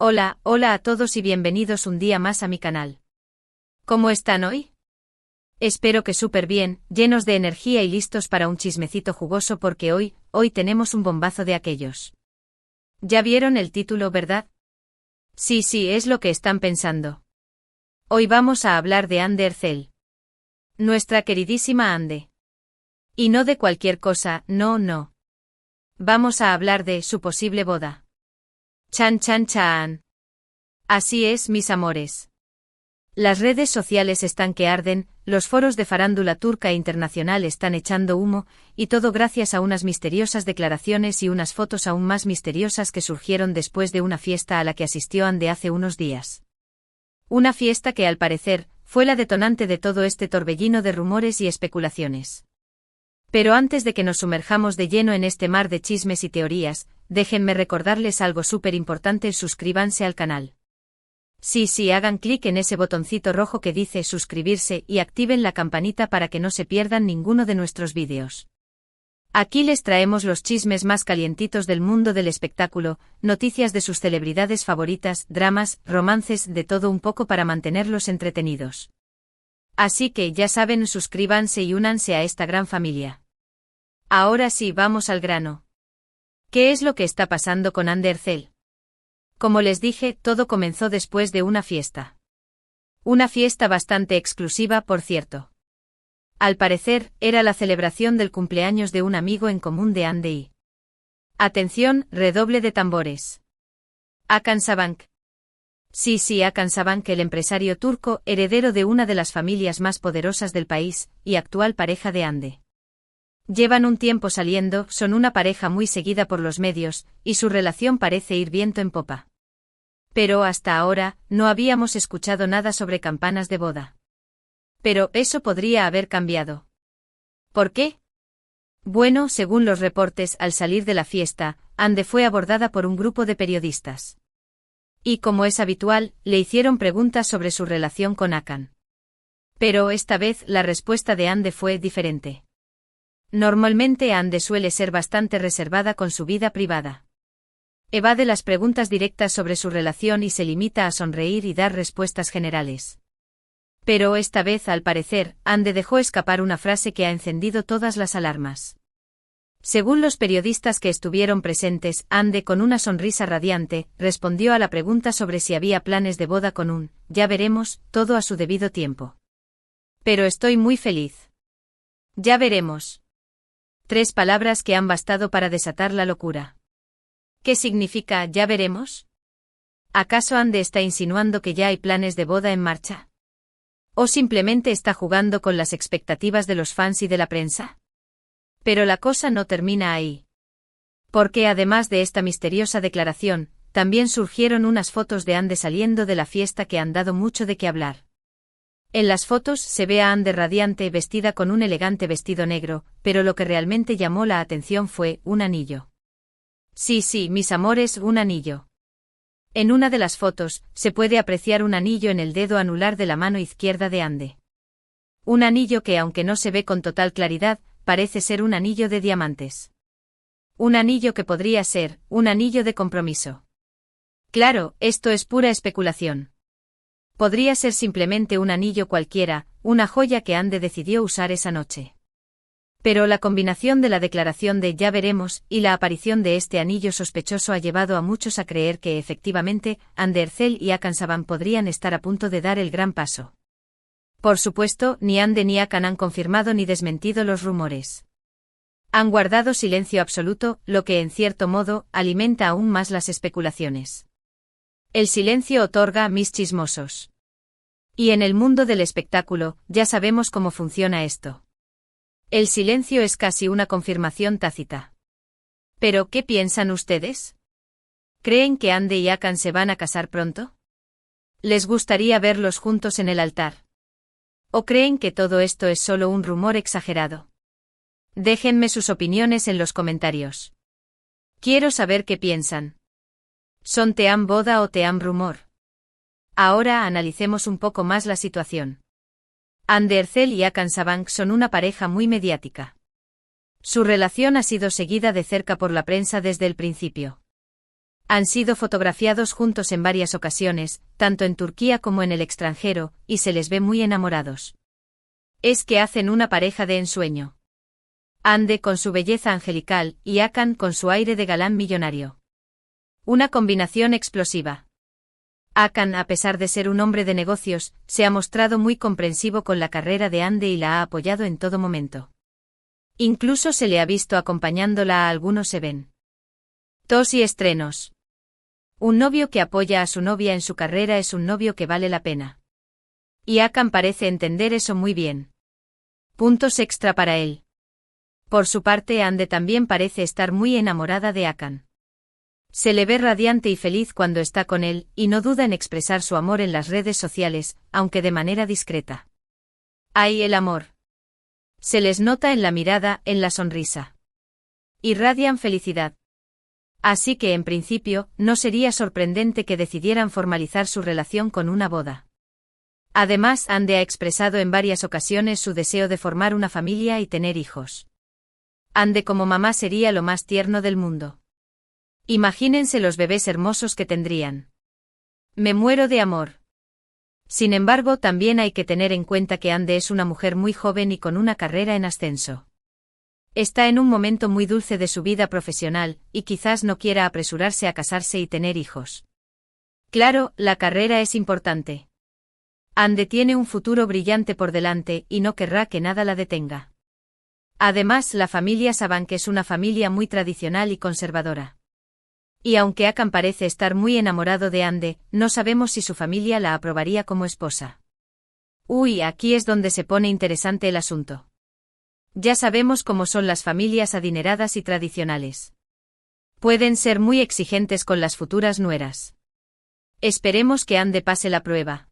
Hola, hola a todos y bienvenidos un día más a mi canal. ¿Cómo están hoy? Espero que súper bien, llenos de energía y listos para un chismecito jugoso porque hoy tenemos un bombazo de aquellos. ¿Ya vieron el título, verdad? Sí, es lo que están pensando. Hoy vamos a hablar de Hande Erçel. Nuestra queridísima Hande. Y no de cualquier cosa, no. Vamos a hablar de su posible boda. Chan. Así es, mis amores. Las redes sociales están que arden, los foros de farándula turca e internacional están echando humo, y todo gracias a unas misteriosas declaraciones y unas fotos aún más misteriosas que surgieron después de una fiesta a la que asistió Hande hace unos días. Una fiesta que al parecer, fue la detonante de todo este torbellino de rumores y especulaciones. Pero antes de que nos sumerjamos de lleno en este mar de chismes y teorías, déjenme recordarles algo súper importante: suscríbanse al canal. Sí, hagan clic en ese botoncito rojo que dice suscribirse y activen la campanita para que no se pierdan ninguno de nuestros vídeos. Aquí les traemos los chismes más calientitos del mundo del espectáculo, noticias de sus celebridades favoritas, dramas, romances, de todo un poco para mantenerlos entretenidos. Así que ya saben, suscríbanse y únanse a esta gran familia. Ahora sí, vamos al grano. ¿Qué es lo que está pasando con Hande Erçel? Como les dije, todo comenzó después de una fiesta. Una fiesta bastante exclusiva, por cierto. Al parecer, era la celebración del cumpleaños de un amigo en común de Hande y... Atención, redoble de tambores. Hakan Sabancı. Sí, Hakan Sabancı, el empresario turco, heredero de una de las familias más poderosas del país, y actual pareja de Hande. Llevan un tiempo saliendo, son una pareja muy seguida por los medios, y su relación parece ir viento en popa. Pero hasta ahora, no habíamos escuchado nada sobre campanas de boda. Pero eso podría haber cambiado. ¿Por qué? Bueno, según los reportes, al salir de la fiesta, Hande fue abordada por un grupo de periodistas. Y como es habitual, le hicieron preguntas sobre su relación con Hakan. Pero esta vez la respuesta de Hande fue diferente. Normalmente Hande suele ser bastante reservada con su vida privada. Evade las preguntas directas sobre su relación y se limita a sonreír y dar respuestas generales. Pero esta vez, al parecer, Hande dejó escapar una frase que ha encendido todas las alarmas. Según los periodistas que estuvieron presentes, Hande, con una sonrisa radiante, respondió a la pregunta sobre si había planes de boda con un «ya veremos», todo a su debido tiempo. Pero estoy muy feliz. Ya veremos. 3 palabras que han bastado para desatar la locura. ¿Qué significa «ya veremos»? ¿Acaso Hande está insinuando que ya hay planes de boda en marcha? ¿O simplemente está jugando con las expectativas de los fans y de la prensa? Pero la cosa no termina ahí. Porque además de esta misteriosa declaración, también surgieron unas fotos de Hande saliendo de la fiesta que han dado mucho de qué hablar. En las fotos se ve a Hande radiante, vestida con un elegante vestido negro, pero lo que realmente llamó la atención fue un anillo. Sí, mis amores, un anillo. En una de las fotos, se puede apreciar un anillo en el dedo anular de la mano izquierda de Hande. Un anillo que, aunque no se ve con total claridad, parece ser un anillo de diamantes. Un anillo que podría ser un anillo de compromiso. Claro, esto es pura especulación. Podría ser simplemente un anillo cualquiera, una joya que Hande decidió usar esa noche. Pero la combinación de la declaración de «ya veremos» y la aparición de este anillo sospechoso ha llevado a muchos a creer que efectivamente, Hande Erçel y Hakan Sabancı podrían estar a punto de dar el gran paso. Por supuesto, ni Hande ni Hakan han confirmado ni desmentido los rumores. Han guardado silencio absoluto, lo que en cierto modo, alimenta aún más las especulaciones. El silencio otorga mis chismosos. Y en el mundo del espectáculo, ya sabemos cómo funciona esto. El silencio es casi una confirmación tácita. ¿Pero qué piensan ustedes? ¿Creen que Hande y Hakan se van a casar pronto? ¿Les gustaría verlos juntos en el altar? ¿O creen que todo esto es solo un rumor exagerado? Déjenme sus opiniones en los comentarios. Quiero saber qué piensan. ¿Son team boda o team rumor? Ahora analicemos un poco más la situación. Hande Erçel y Hakan Sabancı son una pareja muy mediática. Su relación ha sido seguida de cerca por la prensa desde el principio. Han sido fotografiados juntos en varias ocasiones, tanto en Turquía como en el extranjero, y se les ve muy enamorados. Es que hacen una pareja de ensueño. Hande con su belleza angelical y Hakan con su aire de galán millonario. Una combinación explosiva. Hakan, a pesar de ser un hombre de negocios, se ha mostrado muy comprensivo con la carrera de Hande y la ha apoyado en todo momento. Incluso se le ha visto acompañándola a algunos eventos y estrenos. Un novio que apoya a su novia en su carrera es un novio que vale la pena. Y Hakan parece entender eso muy bien. Puntos extra para él. Por su parte, Hande también parece estar muy enamorada de Hakan. Se le ve radiante y feliz cuando está con él, y no duda en expresar su amor en las redes sociales, aunque de manera discreta. ¡Ay, el amor! Se les nota en la mirada, en la sonrisa. Irradian felicidad. Así que en principio, no sería sorprendente que decidieran formalizar su relación con una boda. Además, Hande ha expresado en varias ocasiones su deseo de formar una familia y tener hijos. Hande como mamá sería lo más tierno del mundo. Imagínense los bebés hermosos que tendrían. Me muero de amor. Sin embargo, también hay que tener en cuenta que Hande es una mujer muy joven y con una carrera en ascenso. Está en un momento muy dulce de su vida profesional, y quizás no quiera apresurarse a casarse y tener hijos. Claro, la carrera es importante. Hande tiene un futuro brillante por delante y no querrá que nada la detenga. Además, la familia Sabank es una familia muy tradicional y conservadora. Y aunque Hakan parece estar muy enamorado de Hande, no sabemos si su familia la aprobaría como esposa. Uy, aquí es donde se pone interesante el asunto. Ya sabemos cómo son las familias adineradas y tradicionales. Pueden ser muy exigentes con las futuras nueras. Esperemos que Hande pase la prueba.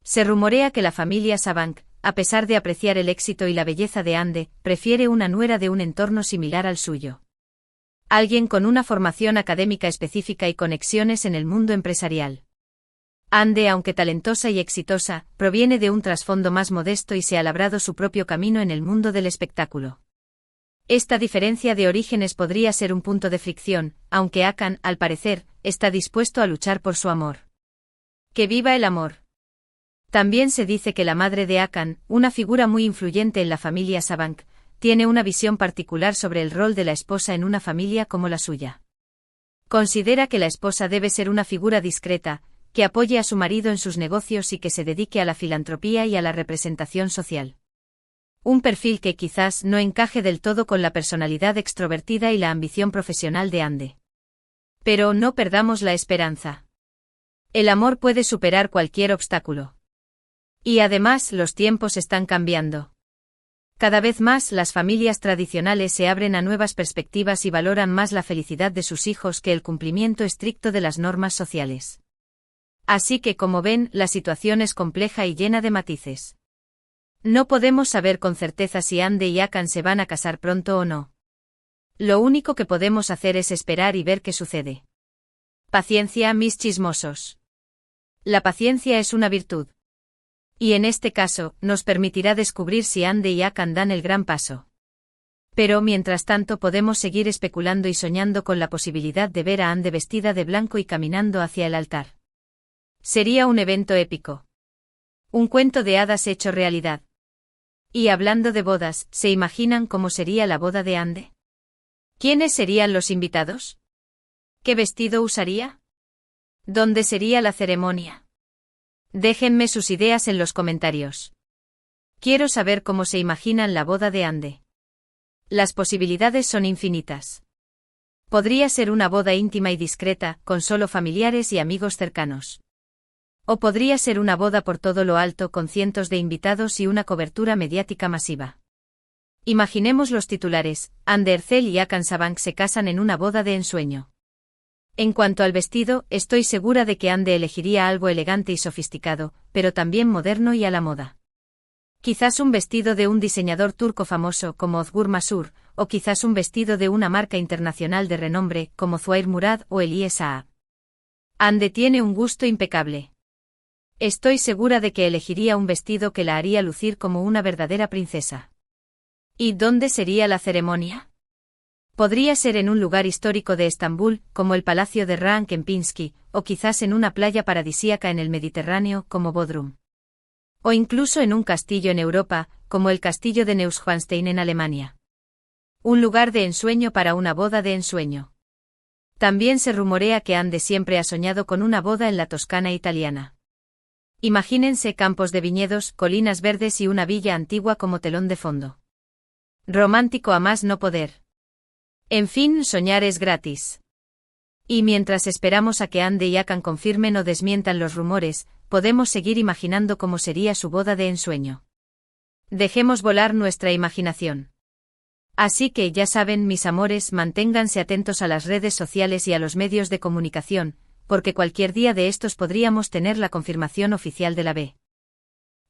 Se rumorea que la familia Sabank, a pesar de apreciar el éxito y la belleza de Hande, prefiere una nuera de un entorno similar al suyo. Alguien con una formación académica específica y conexiones en el mundo empresarial. Hande, aunque talentosa y exitosa, proviene de un trasfondo más modesto y se ha labrado su propio camino en el mundo del espectáculo. Esta diferencia de orígenes podría ser un punto de fricción, aunque Hakan, al parecer, está dispuesto a luchar por su amor. ¡Que viva el amor! También se dice que la madre de Hakan, una figura muy influyente en la familia Sabank, tiene una visión particular sobre el rol de la esposa en una familia como la suya. Considera que la esposa debe ser una figura discreta, que apoye a su marido en sus negocios y que se dedique a la filantropía y a la representación social. Un perfil que quizás no encaje del todo con la personalidad extrovertida y la ambición profesional de Hande. Pero no perdamos la esperanza. El amor puede superar cualquier obstáculo. Y además los tiempos están cambiando. Cada vez más las familias tradicionales se abren a nuevas perspectivas y valoran más la felicidad de sus hijos que el cumplimiento estricto de las normas sociales. Así que, como ven, la situación es compleja y llena de matices. No podemos saber con certeza si Hande y Hakan se van a casar pronto o no. Lo único que podemos hacer es esperar y ver qué sucede. Paciencia, mis chismosos. La paciencia es una virtud. Y en este caso, nos permitirá descubrir si Hande y Hakan dan el gran paso. Pero mientras tanto podemos seguir especulando y soñando con la posibilidad de ver a Hande vestida de blanco y caminando hacia el altar. Sería un evento épico. Un cuento de hadas hecho realidad. Y hablando de bodas, ¿se imaginan cómo sería la boda de Hande? ¿Quiénes serían los invitados? ¿Qué vestido usaría? ¿Dónde sería la ceremonia? Déjenme sus ideas en los comentarios. Quiero saber cómo se imaginan la boda de Hande. Las posibilidades son infinitas. Podría ser una boda íntima y discreta, con solo familiares y amigos cercanos. O podría ser una boda por todo lo alto con cientos de invitados y una cobertura mediática masiva. Imaginemos los titulares: Hande Erçel y Hakan Sabank se casan en una boda de ensueño. En cuanto al vestido, estoy segura de que Hande elegiría algo elegante y sofisticado, pero también moderno y a la moda. Quizás un vestido de un diseñador turco famoso como Ozgur Masur, o quizás un vestido de una marca internacional de renombre como Zuhair Murad o Elie Saab. Hande tiene un gusto impecable. Estoy segura de que elegiría un vestido que la haría lucir como una verdadera princesa. ¿Y dónde sería la ceremonia? Podría ser en un lugar histórico de Estambul, como el Palacio de Hrant Kempinski, o quizás en una playa paradisíaca en el Mediterráneo, como Bodrum. O incluso en un castillo en Europa, como el castillo de Neuschwanstein en Alemania. Un lugar de ensueño para una boda de ensueño. También se rumorea que Anne siempre ha soñado con una boda en la Toscana italiana. Imagínense campos de viñedos, colinas verdes y una villa antigua como telón de fondo. Romántico a más no poder. En fin, soñar es gratis. Y mientras esperamos a que Anne y Hakan confirmen o desmientan los rumores, podemos seguir imaginando cómo sería su boda de ensueño. Dejemos volar nuestra imaginación. Así que ya saben, mis amores, manténganse atentos a las redes sociales y a los medios de comunicación, porque cualquier día de estos podríamos tener la confirmación oficial de la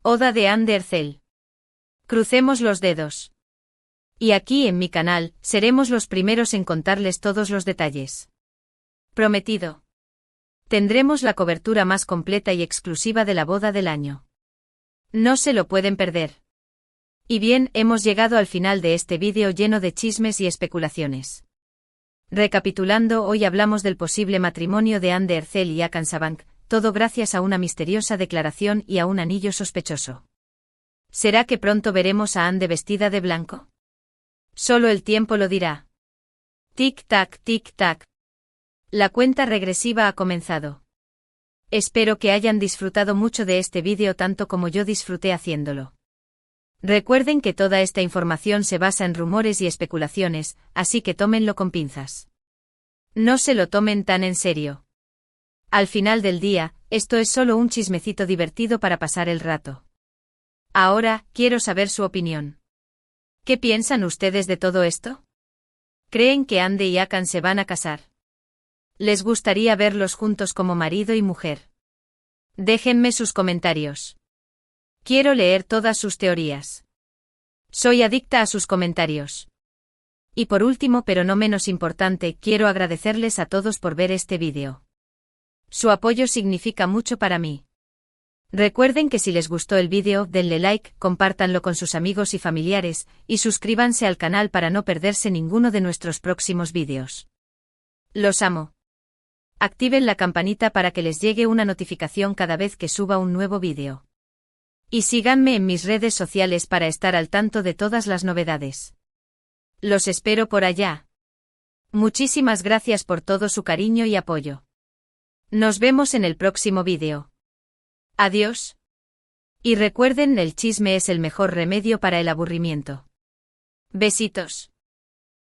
boda de Anne Ercel. Crucemos los dedos. Y aquí en mi canal, seremos los primeros en contarles todos los detalles. Prometido. Tendremos la cobertura más completa y exclusiva de la boda del año. No se lo pueden perder. Y bien, hemos llegado al final de este vídeo lleno de chismes y especulaciones. Recapitulando, hoy hablamos del posible matrimonio de Anne Ercel y Hakan Sabank, todo gracias a una misteriosa declaración y a un anillo sospechoso. ¿Será que pronto veremos a Anne vestida de blanco? Solo el tiempo lo dirá. Tic-tac, tic-tac. La cuenta regresiva ha comenzado. Espero que hayan disfrutado mucho de este vídeo tanto como yo disfruté haciéndolo. Recuerden que toda esta información se basa en rumores y especulaciones, así que tómenlo con pinzas. No se lo tomen tan en serio. Al final del día, esto es solo un chismecito divertido para pasar el rato. Ahora, quiero saber su opinión. ¿Qué piensan ustedes de todo esto? ¿Creen que Anne y Hakan se van a casar? ¿Les gustaría verlos juntos como marido y mujer? Déjenme sus comentarios. Quiero leer todas sus teorías. Soy adicta a sus comentarios. Y por último, pero no menos importante, quiero agradecerles a todos por ver este vídeo. Su apoyo significa mucho para mí. Recuerden que si les gustó el vídeo, denle like, compártanlo con sus amigos y familiares, y suscríbanse al canal para no perderse ninguno de nuestros próximos vídeos. Los amo. Activen la campanita para que les llegue una notificación cada vez que suba un nuevo vídeo. Y síganme en mis redes sociales para estar al tanto de todas las novedades. Los espero por allá. Muchísimas gracias por todo su cariño y apoyo. Nos vemos en el próximo vídeo. Adiós. Y recuerden, el chisme es el mejor remedio para el aburrimiento. Besitos.